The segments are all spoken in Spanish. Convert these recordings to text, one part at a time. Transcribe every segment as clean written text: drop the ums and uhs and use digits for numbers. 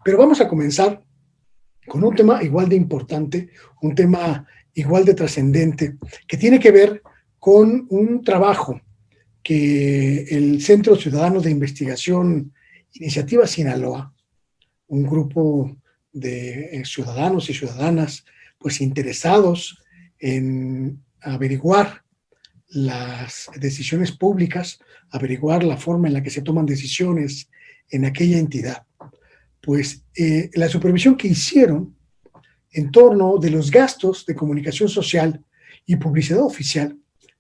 pero vamos a comenzar con un tema igual de importante, un tema igual de trascendente, que tiene que ver con un trabajo que el Centro Ciudadano de Investigación Iniciativa Sinaloa, un grupo de ciudadanos y ciudadanas pues interesados en averiguar las decisiones públicas, averiguar la forma en la que se toman decisiones en aquella entidad. Pues la supervisión que hicieron en torno de los gastos de comunicación social y publicidad oficial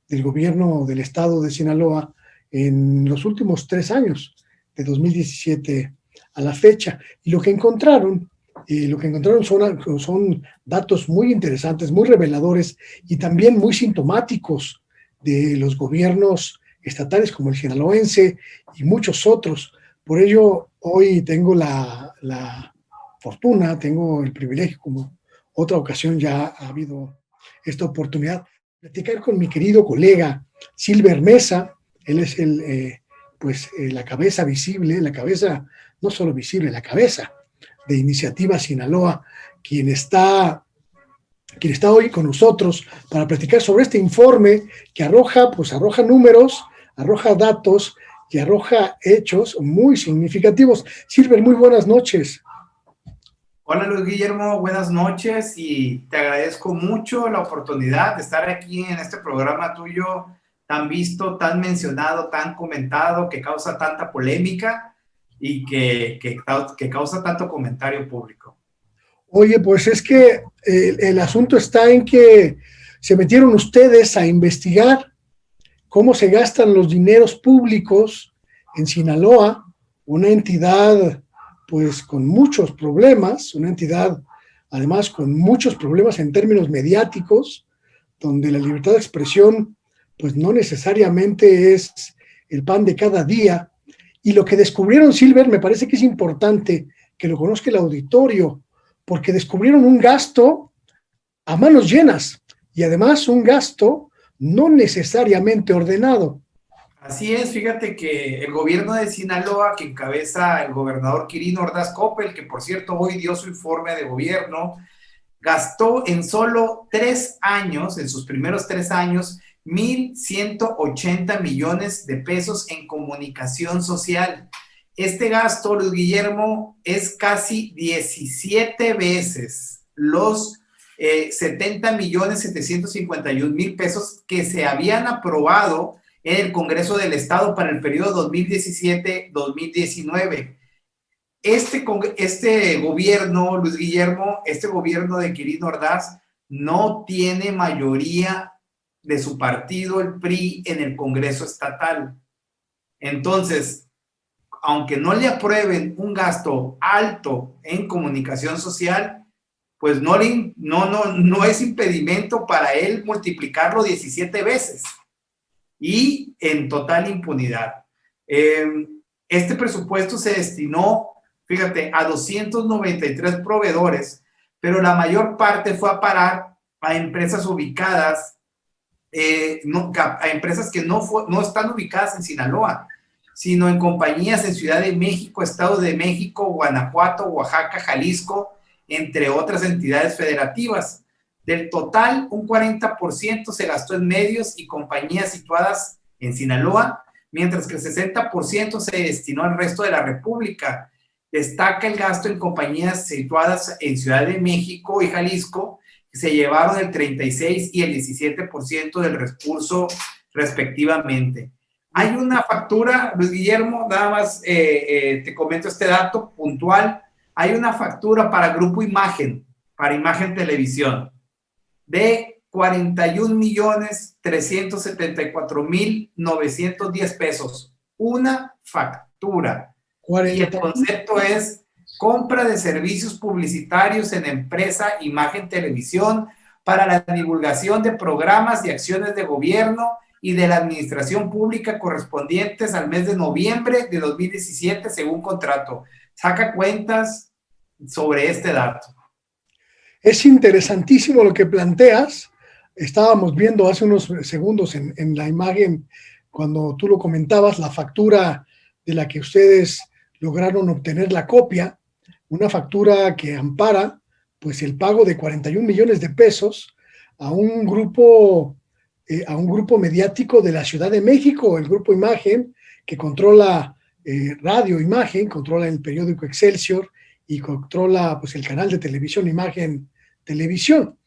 del gobierno del estado de Sinaloa en los últimos 3 años, de 2017 a la fecha. Y lo que encontraron son datos muy interesantes, muy reveladores y también muy sintomáticos de los gobiernos estatales como el sinaloense y muchos otros. Por ello, hoy tengo la fortuna, tengo el privilegio, como otra ocasión ya ha habido esta oportunidad, de platicar con mi querido colega Silver Mesa. Él es la cabeza visible, la cabeza, no solo visible, la cabeza de Iniciativa Sinaloa, quien está hoy con nosotros para platicar sobre este informe que arroja números, arroja datos y arroja hechos muy significativos. Silver, muy buenas noches. Hola Luis Guillermo, buenas noches y te agradezco mucho la oportunidad de estar aquí en este programa tuyo tan visto, tan mencionado, tan comentado, que causa tanta polémica y que causa tanto comentario público. Oye, pues es que el asunto está en que se metieron ustedes a investigar cómo se gastan los dineros públicos en Sinaloa, una entidad pues con muchos problemas, una entidad además con muchos problemas en términos mediáticos, donde la libertad de expresión pues no necesariamente es el pan de cada día. Y lo que descubrieron, Silver, me parece que es importante que lo conozca el auditorio, porque descubrieron un gasto a manos llenas y además un gasto no necesariamente ordenado. Así es, fíjate que el gobierno de Sinaloa, que encabeza el gobernador Quirino Ordaz Coppel, que por cierto hoy dio su informe de gobierno, gastó en solo 3 años, en sus primeros 3 años, 1,180 millones de pesos en comunicación social. Este gasto, Luis Guillermo, es casi 17 veces los 70,751,000 pesos que se habían aprobado en el Congreso del Estado para el periodo 2017-2019. Este gobierno, Luis Guillermo, este gobierno de Quirino Ordaz, no tiene mayoría de su partido, el PRI, en el Congreso estatal. Entonces, aunque no le aprueben un gasto alto en comunicación social, pues no es impedimento para él multiplicarlo 17 veces y en total impunidad. Este presupuesto se destinó, fíjate, a 293 proveedores, pero la mayor parte fue a parar a empresas ubicadas, a empresas que no están ubicadas en Sinaloa, sino en compañías en Ciudad de México, Estado de México, Guanajuato, Oaxaca, Jalisco, entre otras entidades federativas. Del total, un 40% se gastó en medios y compañías situadas en Sinaloa, mientras que el 60% se destinó al resto de la República. Destaca el gasto en compañías situadas en Ciudad de México y Jalisco, que se llevaron el 36% y el 17% del recurso respectivamente. Hay una factura, Luis Guillermo, nada más te comento este dato puntual. Hay una factura para Grupo Imagen, para Imagen Televisión, de 41,374,910 pesos. Una factura. 40. Y el concepto es compra de servicios publicitarios en empresa Imagen Televisión para la divulgación de programas y acciones de gobierno y de la administración pública correspondientes al mes de noviembre de 2017 según contrato. Saca cuentas sobre este dato. Es interesantísimo lo que planteas. Estábamos viendo hace unos segundos en la imagen, cuando tú lo comentabas, la factura de la que ustedes lograron obtener la copia, una factura que ampara pues el pago de 41 millones de pesos a un grupo mediático de la Ciudad de México, el Grupo Imagen, que controla Radio Imagen, controla el periódico Excelsior y controla pues el canal de televisión Imagen Televisión.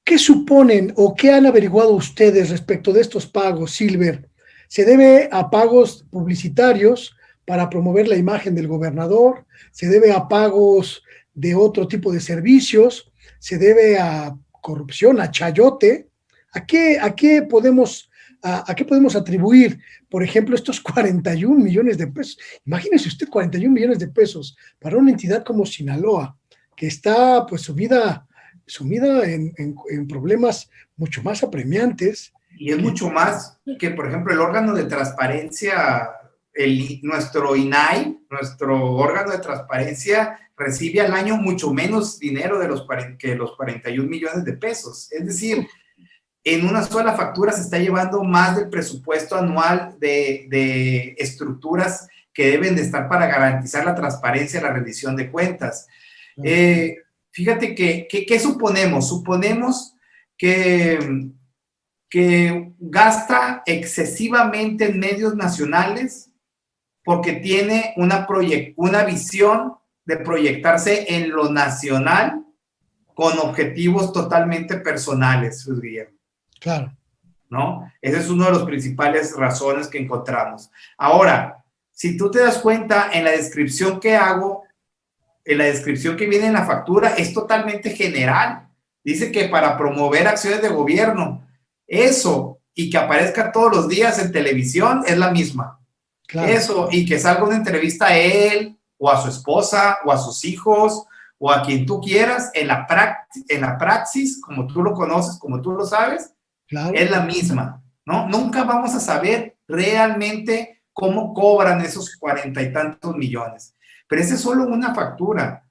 ¿Qué suponen o qué han averiguado ustedes respecto de estos pagos, Silver? ¿Se debe a pagos publicitarios para promover la imagen del gobernador? ¿Se debe a pagos de otro tipo de servicios? ¿Se debe a corrupción, a chayote? ¿A qué podemos atribuir, por ejemplo, estos 41 millones de pesos? Imagínese usted 41 millones de pesos para una entidad como Sinaloa, que está pues sumida en problemas mucho más apremiantes. Y es mucho más que, por ejemplo, el órgano de transparencia, nuestro INAI, nuestro órgano de transparencia, recibe al año mucho menos dinero que los 41 millones de pesos. Es decir, en una sola factura se está llevando más del presupuesto anual de estructuras que deben de estar para garantizar la transparencia y la rendición de cuentas. Fíjate ¿qué suponemos? Suponemos que gasta excesivamente en medios nacionales porque tiene una visión de proyectarse en lo nacional con objetivos totalmente personales, Luis Guillermo. Claro. ¿No? Ese es uno de los principales razones que encontramos. Ahora, si tú te das cuenta en la descripción que hago, en la descripción que viene en la factura, es totalmente general. Dice que para promover acciones de gobierno, eso y que aparezca todos los días en televisión es la misma. Claro. Eso y que salga una entrevista a él o a su esposa o a sus hijos o a quien tú quieras en la praxis, como tú lo conoces, como tú lo sabes, claro, es la misma, ¿no? Nunca vamos a saber realmente cómo cobran esos 40 y tantos millones. Pero esa es solo una factura.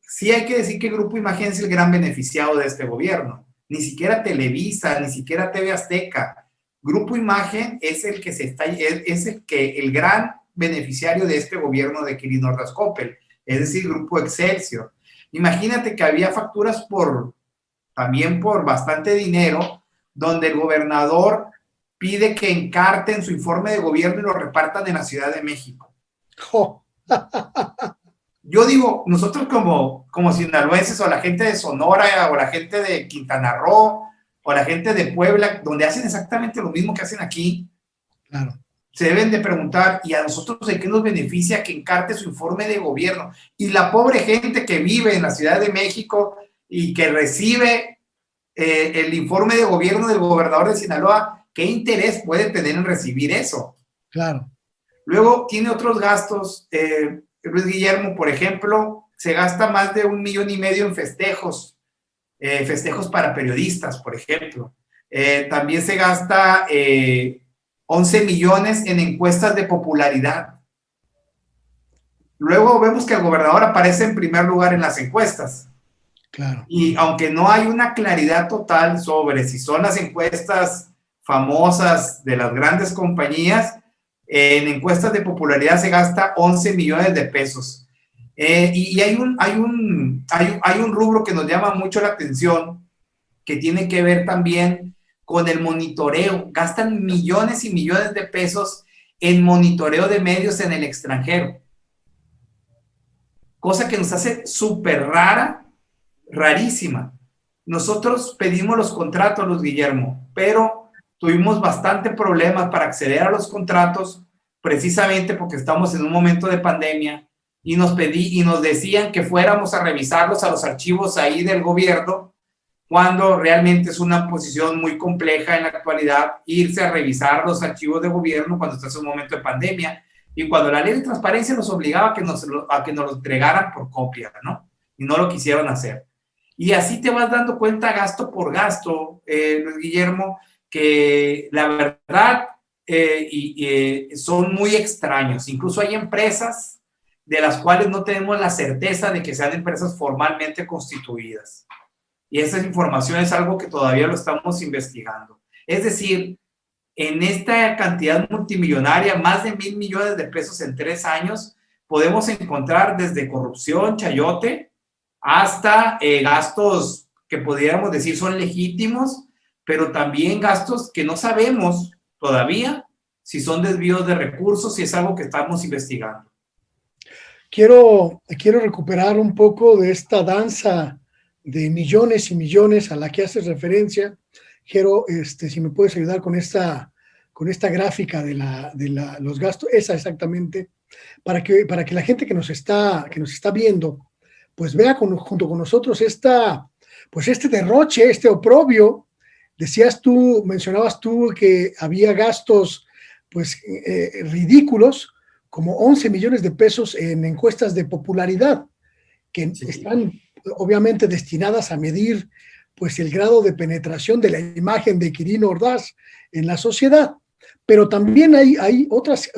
Sí hay que decir que Grupo Imagen es el gran beneficiado de este gobierno. Ni siquiera Televisa, ni siquiera TV Azteca. Grupo Imagen es el gran beneficiario de este gobierno de Quirino Ordaz Coppel, es decir, Grupo Excelsior. Imagínate que había facturas también por bastante dinero, donde el gobernador pide que encarten su informe de gobierno y lo repartan en la Ciudad de México. Oh. Yo digo, nosotros como sinaloenses o la gente de Sonora o la gente de Quintana Roo o la gente de Puebla, donde hacen exactamente lo mismo que hacen aquí, claro, se deben de preguntar, ¿y a nosotros de qué nos beneficia que encarte su informe de gobierno? Y la pobre gente que vive en la Ciudad de México y que recibe el informe de gobierno del gobernador de Sinaloa, ¿qué interés puede tener en recibir eso? Claro. Luego tiene otros gastos, Luis Guillermo, por ejemplo, se gasta más de 1,5 millones en festejos para periodistas, por ejemplo. También se gasta 11 millones en encuestas de popularidad. Luego vemos que el gobernador aparece en primer lugar en las encuestas. Claro. Y aunque no hay una claridad total sobre si son las encuestas famosas de las grandes compañías, en encuestas de popularidad se gasta 11 millones de pesos. Y hay un rubro que nos llama mucho la atención, que tiene que ver también con el monitoreo. Gastan millones y millones de pesos en monitoreo de medios en el extranjero. Cosa que nos hace súper rarísima. Nosotros pedimos los contratos, Luis Guillermo, pero tuvimos bastante problemas para acceder a los contratos, precisamente porque estamos en un momento de pandemia y nos decían que fuéramos a revisarlos a los archivos ahí del gobierno, cuando realmente es una posición muy compleja en la actualidad irse a revisar los archivos de gobierno cuando estás en un momento de pandemia y cuando la ley de transparencia nos obligaba a que nos lo entregaran por copia, ¿no? Y no lo quisieron hacer. Y así te vas dando cuenta gasto por gasto, Luis Guillermo, que la verdad son muy extraños. Incluso hay empresas de las cuales no tenemos la certeza de que sean empresas formalmente constituidas. Y esa información es algo que todavía lo estamos investigando. Es decir, en esta cantidad multimillonaria, más de 1,000 millones de pesos en 3 años, podemos encontrar desde corrupción, chayote, hasta gastos que pudiéramos decir son legítimos, pero también gastos que no sabemos todavía si son desvíos de recursos, si es algo que estamos investigando. Quiero recuperar un poco de esta danza de millones y millones a la que haces referencia. Quiero, si me puedes ayudar con esta gráfica de los gastos, esa exactamente, para que la gente que nos está viendo, pues vea junto con nosotros pues este derroche, este oprobio. Mencionabas tú que había gastos pues ridículos, como 11 millones de pesos en encuestas de popularidad, que sí están obviamente destinadas a medir pues el grado de penetración de la imagen de Quirino Ordaz en la sociedad. Pero también hay otras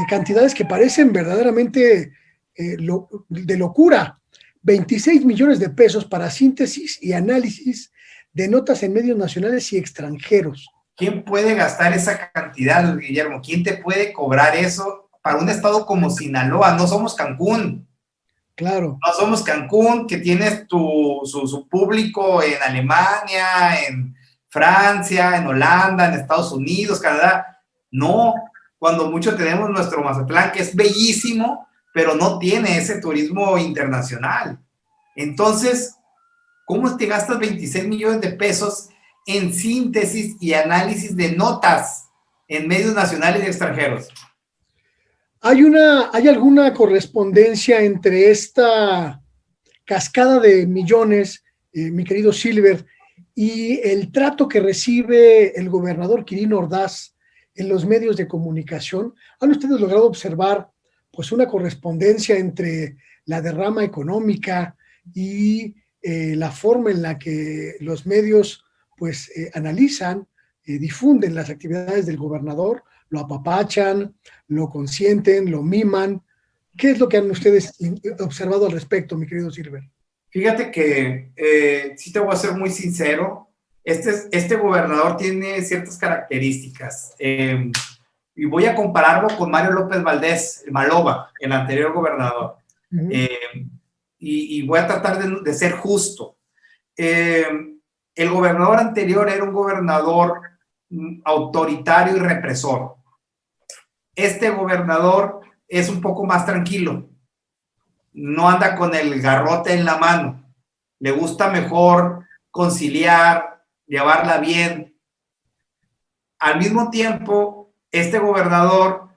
cantidades que parecen verdaderamente de locura. 26 millones de pesos para síntesis y análisis de notas en medios nacionales y extranjeros. ¿Quién puede gastar esa cantidad, Guillermo? ¿Quién te puede cobrar eso para un estado como Sinaloa? No somos Cancún. Claro. No somos Cancún, que tienes su público en Alemania, en Francia, en Holanda, en Estados Unidos, Canadá. No, cuando mucho tenemos nuestro Mazatlán, que es bellísimo, pero no tiene ese turismo internacional. Entonces, ¿cómo te gastas 26 millones de pesos en síntesis y análisis de notas en medios nacionales y extranjeros? ¿Hay alguna correspondencia entre esta cascada de millones, mi querido Silver, y el trato que recibe el gobernador Quirino Ordaz en los medios de comunicación? ¿Han ustedes logrado observar pues una correspondencia entre la derrama económica y la forma en la que los medios pues analizan, difunden las actividades del gobernador, lo apapachan, lo consienten, lo miman? ¿Qué es lo que han ustedes observado al respecto, mi querido Silver? Fíjate que sí te voy a ser muy sincero, este gobernador tiene ciertas características y voy a compararlo con Mario López Valdés, Maloba, el anterior gobernador. Uh-huh. Y voy a tratar de ser justo. El gobernador anterior era un gobernador autoritario y represor. Este gobernador es un poco más tranquilo. No anda con el garrote en la mano. Le gusta mejor conciliar, llevarla bien. Al mismo tiempo, este gobernador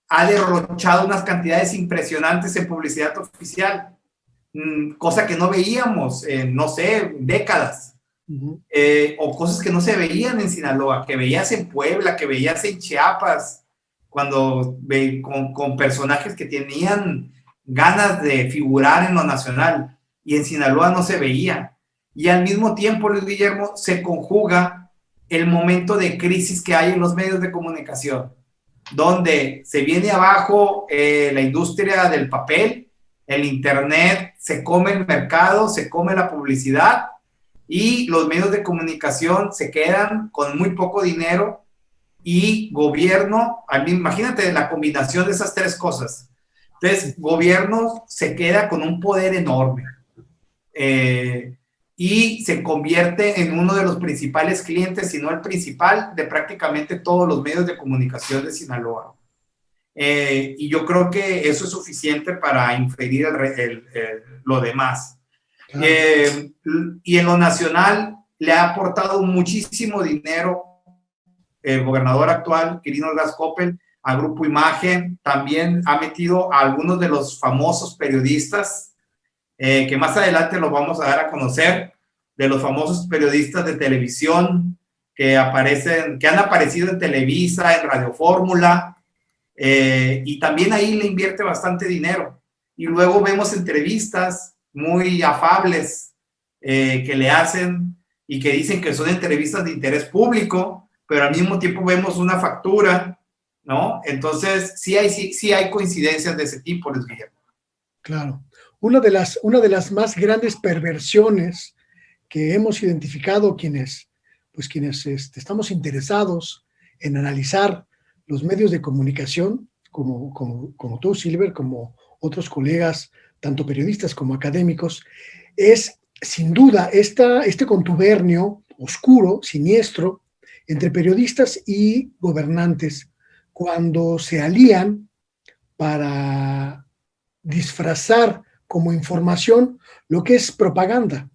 ha derrochado unas cantidades impresionantes en publicidad oficial, cosa que no veíamos en, no sé, décadas. Uh-huh. O cosas que no se veían en Sinaloa, que veías en Puebla, que veías en Chiapas, cuando con personajes que tenían ganas de figurar en lo nacional, y en Sinaloa no se veía. Y al mismo tiempo, Luis Guillermo, se conjuga el momento de crisis que hay en los medios de comunicación, donde se viene abajo la industria del papel, el internet, se come el mercado, se come la publicidad, y los medios de comunicación se quedan con muy poco dinero, y gobierno, imagínate la combinación de esas tres cosas. Entonces, gobierno se queda con un poder enorme y se convierte en uno de los principales clientes, si no el principal, de prácticamente todos los medios de comunicación de Sinaloa. Y yo creo que eso es suficiente para inferir lo demás. Y en lo nacional le ha aportado muchísimo dinero el gobernador actual, Quirino Ordaz Coppel, a Grupo Imagen. También ha metido a algunos de los famosos periodistas, que más adelante los vamos a dar a conocer, de los famosos periodistas de televisión que han aparecido en Televisa, en Radio Fórmula, y también ahí le invierte bastante dinero. Y luego vemos entrevistas muy afables que le hacen y que dicen que son entrevistas de interés público, pero al mismo tiempo vemos una factura, ¿no? Entonces, sí hay coincidencias de ese tipo, Luis Guillermo. Claro. Una de las más grandes perversiones que hemos identificado quienes estamos interesados en analizar los medios de comunicación como tú, Silver, como otros colegas, tanto periodistas como académicos, es sin duda este contubernio oscuro, siniestro, entre periodistas y gobernantes, cuando se alían para disfrazar como información lo que es propaganda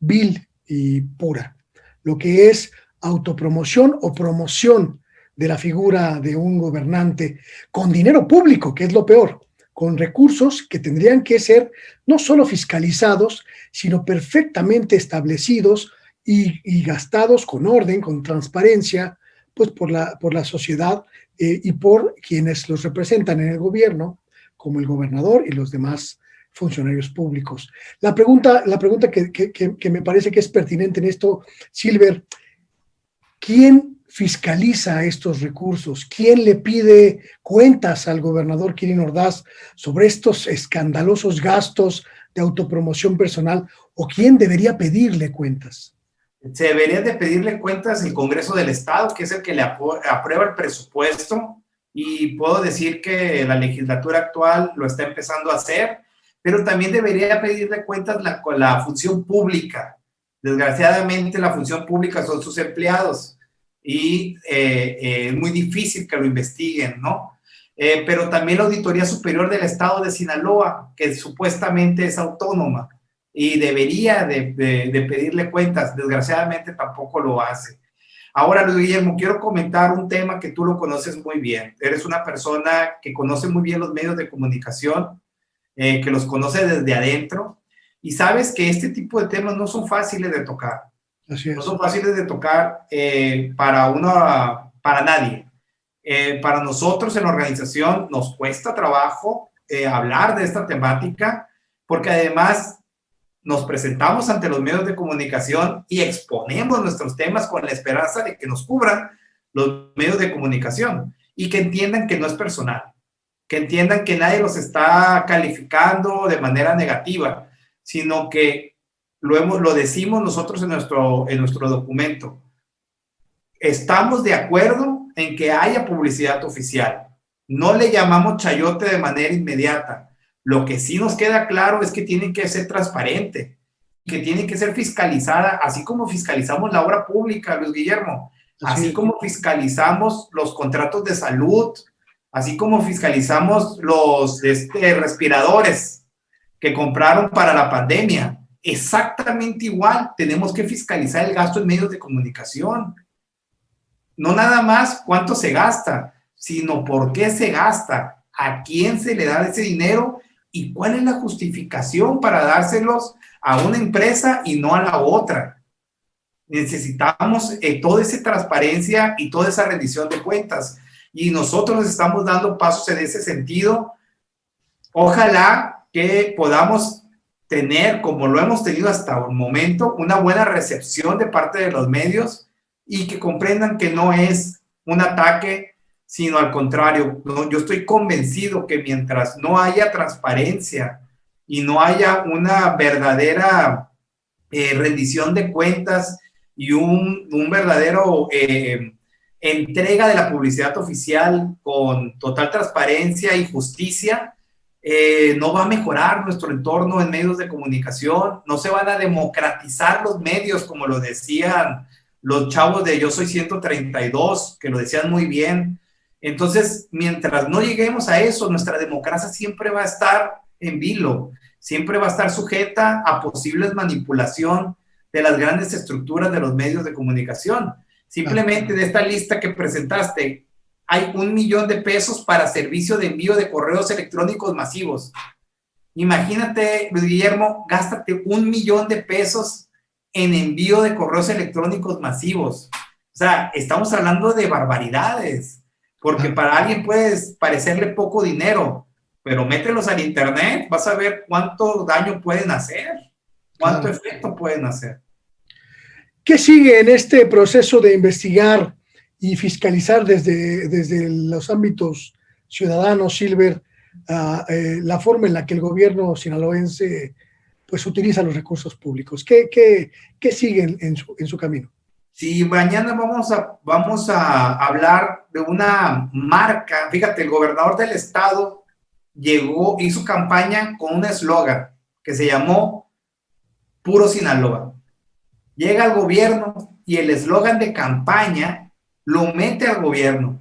vil y pura, lo que es autopromoción o promoción de la figura de un gobernante con dinero público, que es lo peor, con recursos que tendrían que ser no solo fiscalizados, sino perfectamente establecidos y gastados con orden, con transparencia, pues por la sociedad y por quienes los representan en el gobierno, como el gobernador y los demás funcionarios públicos. La pregunta que me parece que es pertinente en esto, Silver, ¿quién fiscaliza estos recursos? ¿Quién le pide cuentas al gobernador Quirino Ordaz sobre estos escandalosos gastos de autopromoción personal? ¿O quién debería pedirle cuentas? Se debería de pedirle cuentas el Congreso del Estado, que es el que le aprueba el presupuesto, y puedo decir que la legislatura actual lo está empezando a hacer, pero también debería pedirle cuentas la función pública. Desgraciadamente la función pública son sus empleados y es muy difícil que lo investiguen, ¿no? Pero también la Auditoría Superior del Estado de Sinaloa, que supuestamente es autónoma y debería de pedirle cuentas, desgraciadamente tampoco lo hace. Ahora, Luis Guillermo, quiero comentar un tema que tú lo conoces muy bien. Eres una persona que conoce muy bien los medios de comunicación, que los conoce desde adentro, y sabes que este tipo de temas no son fáciles de tocar. Así es. No son fáciles de tocar para nadie. Para nosotros en la organización nos cuesta trabajo hablar de esta temática, porque además nos presentamos ante los medios de comunicación y exponemos nuestros temas con la esperanza de que nos cubran los medios de comunicación y que entiendan que no es personal, que entiendan que nadie los está calificando de manera negativa, sino que lo decimos nosotros en nuestro documento. Estamos de acuerdo en que haya publicidad oficial. No le llamamos chayote de manera inmediata. Lo que sí nos queda claro es que tiene que ser transparente, que tiene que ser fiscalizada, así como fiscalizamos la obra pública, Luis Guillermo, así como fiscalizamos los contratos de salud, así como fiscalizamos los respiradores que compraron para la pandemia. Exactamente igual, tenemos que fiscalizar el gasto en medios de comunicación. No nada más cuánto se gasta, sino por qué se gasta, a quién se le da ese dinero y cuál es la justificación para dárselos a una empresa y no a la otra. Necesitamos toda esa transparencia y toda esa rendición de cuentas. Y nosotros estamos dando pasos en ese sentido. Ojalá que podamos tener, como lo hemos tenido hasta el momento, una buena recepción de parte de los medios y que comprendan que no es un ataque, sino al contrario. No, yo estoy convencido que mientras no haya transparencia y no haya una verdadera rendición de cuentas y un verdadero entrega de la publicidad oficial con total transparencia y justicia, no va a mejorar nuestro entorno en medios de comunicación, no se van a democratizar los medios, como lo decían los chavos de Yo Soy 132, que lo decían muy bien. Entonces, mientras no lleguemos a eso, nuestra democracia siempre va a estar en vilo, siempre va a estar sujeta a posibles manipulación de las grandes estructuras de los medios de comunicación. Simplemente de esta lista que presentaste, hay 1 millón de pesos para servicio de envío de correos electrónicos masivos. Imagínate, Luis Guillermo, gástate 1 millón de pesos en envío de correos electrónicos masivos. O sea, estamos hablando de barbaridades, porque para alguien puede parecerle poco dinero, pero mételos al internet, vas a ver cuánto daño pueden hacer, cuánto efecto pueden hacer. ¿Qué sigue en este proceso de investigar y fiscalizar desde los ámbitos ciudadanos, Silver, la forma en la que el gobierno sinaloense pues utiliza los recursos públicos? ¿Qué sigue en su camino? Si mañana vamos a hablar de una marca, fíjate, el gobernador del estado hizo campaña con un eslogan que se llamó Puro Sinaloa. Llega al gobierno y el eslogan de campaña lo mete al gobierno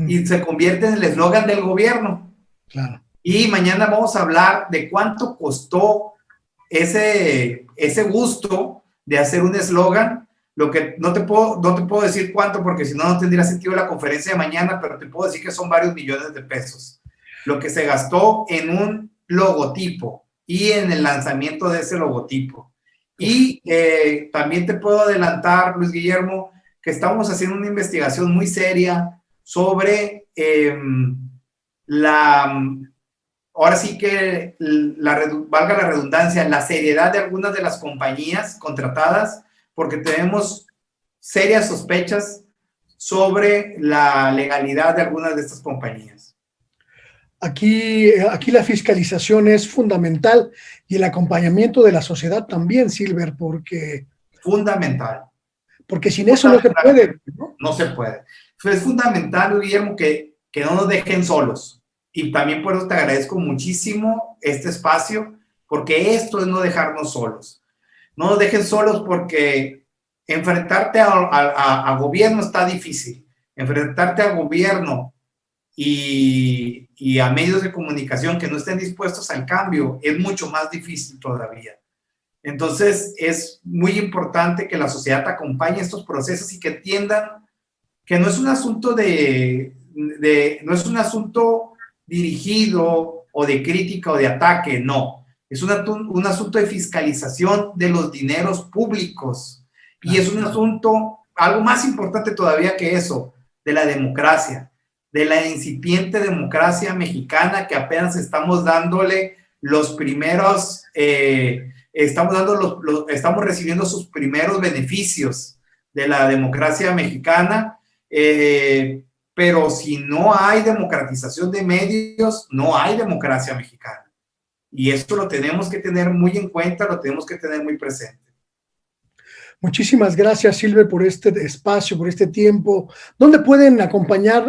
y se convierte en el eslogan del gobierno. Claro. Y mañana vamos a hablar de cuánto costó ese gusto de hacer un eslogan. Lo que no te puedo decir cuánto, porque si no, no tendría sentido la conferencia de mañana, pero te puedo decir que son varios millones de pesos. Lo que se gastó en un logotipo y en el lanzamiento de ese logotipo. Y también te puedo adelantar, Luis Guillermo, que estamos haciendo una investigación muy seria sobre ahora sí que, valga la redundancia, la seriedad de algunas de las compañías contratadas, porque tenemos serias sospechas sobre la legalidad de algunas de estas compañías. Aquí la fiscalización es fundamental y el acompañamiento de la sociedad también, Silver, porque... Fundamental. Porque sin eso no se puede, ¿no? No se puede. Es fundamental, Guillermo, que no nos dejen solos. Y también por eso te agradezco muchísimo este espacio, porque esto es no dejarnos solos. No nos dejen solos porque enfrentarte a gobierno está difícil. Enfrentarte a gobierno y a medios de comunicación que no estén dispuestos al cambio es mucho más difícil todavía. Entonces, es muy importante que la sociedad acompañe estos procesos y que entiendan que no es un asunto no es un asunto dirigido o de crítica o de ataque, no. Es un asunto de fiscalización de los dineros públicos. Y es un asunto, algo más importante todavía que eso, de la democracia, de la incipiente democracia mexicana que apenas estamos dándole los primeros... estamos recibiendo sus primeros beneficios de la democracia mexicana, pero si no hay democratización de medios, no hay democracia mexicana. Y esto lo tenemos que tener muy en cuenta, lo tenemos que tener muy presente. Muchísimas gracias, Silver, por este espacio, por este tiempo. ¿Dónde pueden acompañar,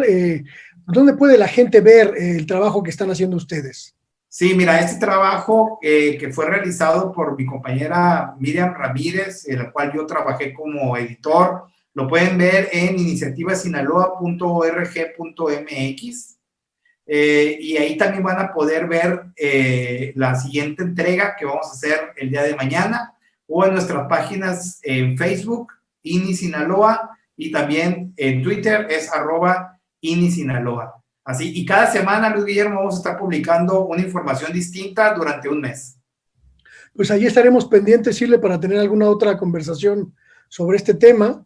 dónde puede la gente ver el trabajo que están haciendo ustedes? Sí, mira, este trabajo que fue realizado por mi compañera Miriam Ramírez, en la cual yo trabajé como editor, lo pueden ver en iniciativasinaloa.org.mx y ahí también van a poder ver la siguiente entrega que vamos a hacer el día de mañana o en nuestras páginas en Facebook, INI-Sinaloa, y también en Twitter es @INI-Sinaloa. Así, y cada semana, Luis Guillermo, vamos a estar publicando una información distinta durante un mes. Pues allí estaremos pendientes, Silvia, para tener alguna otra conversación sobre este tema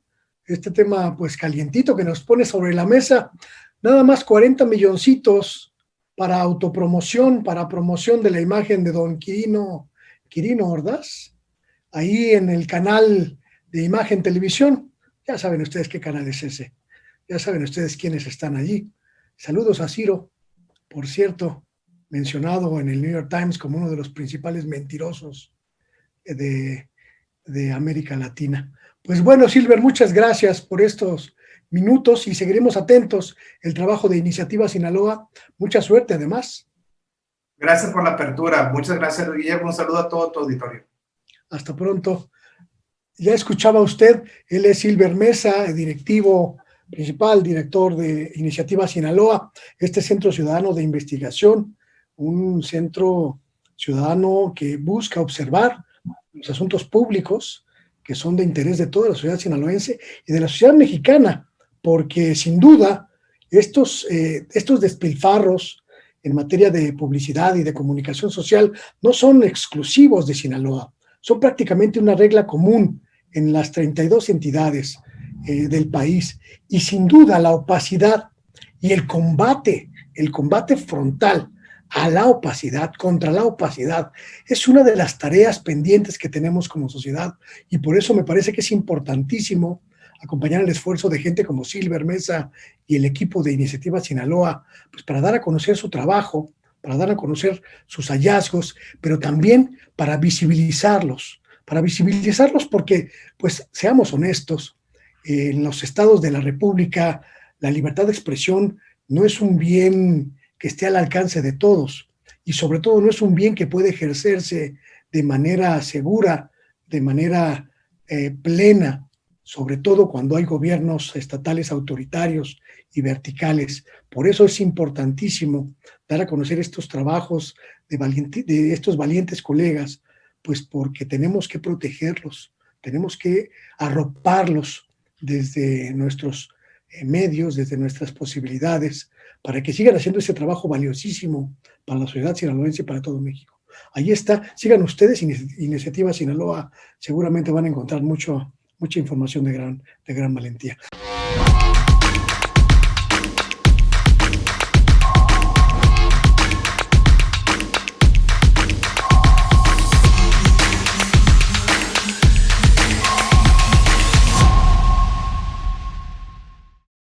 pues calientito que nos pone sobre la mesa. Nada más 40 milloncitos para autopromoción, para promoción de la imagen de don Quirino Ordaz, ahí en el canal de Imagen Televisión. Ya saben ustedes qué canal es ese, ya saben ustedes quiénes están allí. Saludos a Ciro, por cierto, mencionado en el New York Times como uno de los principales mentirosos de América Latina. Pues bueno, Silver, muchas gracias por estos minutos y seguiremos atentos el trabajo de Iniciativa Sinaloa. Mucha suerte, además. Gracias por la apertura. Muchas gracias, Guillermo. Un saludo a todo tu auditorio. Hasta pronto. Ya escuchaba usted, él es Silver Mesa, directivo principal, director de Iniciativa Sinaloa, este Centro Ciudadano de Investigación, un centro ciudadano que busca observar los asuntos públicos que son de interés de toda la sociedad sinaloense y de la sociedad mexicana, porque sin duda estos despilfarros en materia de publicidad y de comunicación social no son exclusivos de Sinaloa, son prácticamente una regla común en las 32 entidades del país, y sin duda la opacidad y el combate frontal a la opacidad, contra la opacidad, es una de las tareas pendientes que tenemos como sociedad, y por eso me parece que es importantísimo acompañar el esfuerzo de gente como Silver Mesa y el equipo de Iniciativa Sinaloa, pues para dar a conocer su trabajo, para dar a conocer sus hallazgos, pero también para visibilizarlos porque, pues, seamos honestos, En los estados de la República, la libertad de expresión no es un bien que esté al alcance de todos y sobre todo no es un bien que puede ejercerse de manera segura, de manera plena, sobre todo cuando hay gobiernos estatales autoritarios y verticales. Por eso es importantísimo dar a conocer estos trabajos de estos valientes colegas, pues porque tenemos que protegerlos, tenemos que arroparlos desde nuestros medios, desde nuestras posibilidades, para que sigan haciendo ese trabajo valiosísimo para la sociedad sinaloense y para todo México. Ahí está, sigan ustedes, Iniciativa Sinaloa, seguramente van a encontrar mucha información de gran valentía.